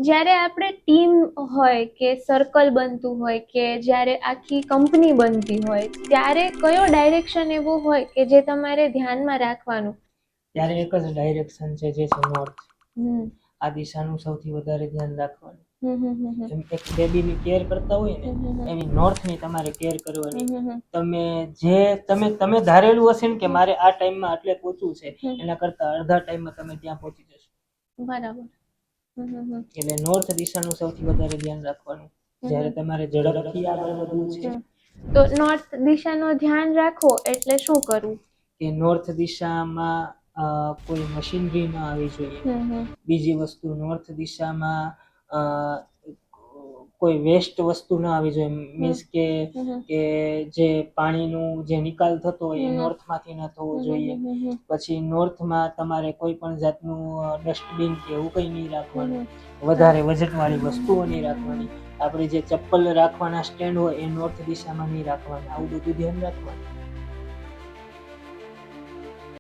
જ્યારે આપણે ટીમ હોય કે સર્કલ બનતું હોય કે જ્યારે આખી કંપની બનતી હોય ત્યારે કયો ડાયરેક્શન એવો હોય કે જે તમારે ધ્યાનમાં રાખવાનું? ત્યારે એક જ ડાયરેક્શન છે, જે છે નોર્થ. આ દિશાનું સૌથી વધારે ધ્યાન રાખવાનું. જેમ એક બેબીની કેર કરતા હોય ને, એની નોર્થની તમારે કેર કરવાની. તમે ધારેલું હશે ને કે મારે આ ટાઈમમાં આટલે પહોંચવું છે, એના કરતા અડધા ટાઈમમાં તમે ત્યાં પહોંચી જશો. બરાબર. એટલે નોર્થ દિશાનું સૌથી વધારે ધ્યાન રાખવાનું જ્યારે તમારે ઝડપથી આગળ વધવું છે. તો નોર્થ દિશાનું ધ્યાન રાખો એટલે શું કરવું? કે નોર્થ દિશામાં કોઈ મશીનરી ન આવી જોઈએ. બીજી વસ્તુ, નોર્થ દિશામાં કોઈ વેસ્ટ વસ્તુ ન આવી જોઈએ. મીન્સ કે જે પાણીનું જે નિકાલ થતો હોય એ નોર્થમાંથી ન થવો જોઈએ. પછી નોર્થમાં તમારે કોઈ પણ જાતનું ડસ્ટબિન કે એવું કંઈ નહીં રાખવાનું. વધારે વજનવાળી વસ્તુઓ નહીં રાખવાની. આપણે જે ચપ્પલ રાખવાના સ્ટેન્ડ હોય એ નોર્થ દિશામાં નહીં રાખવાના. આવું બધું ધ્યાન રાખવાનું.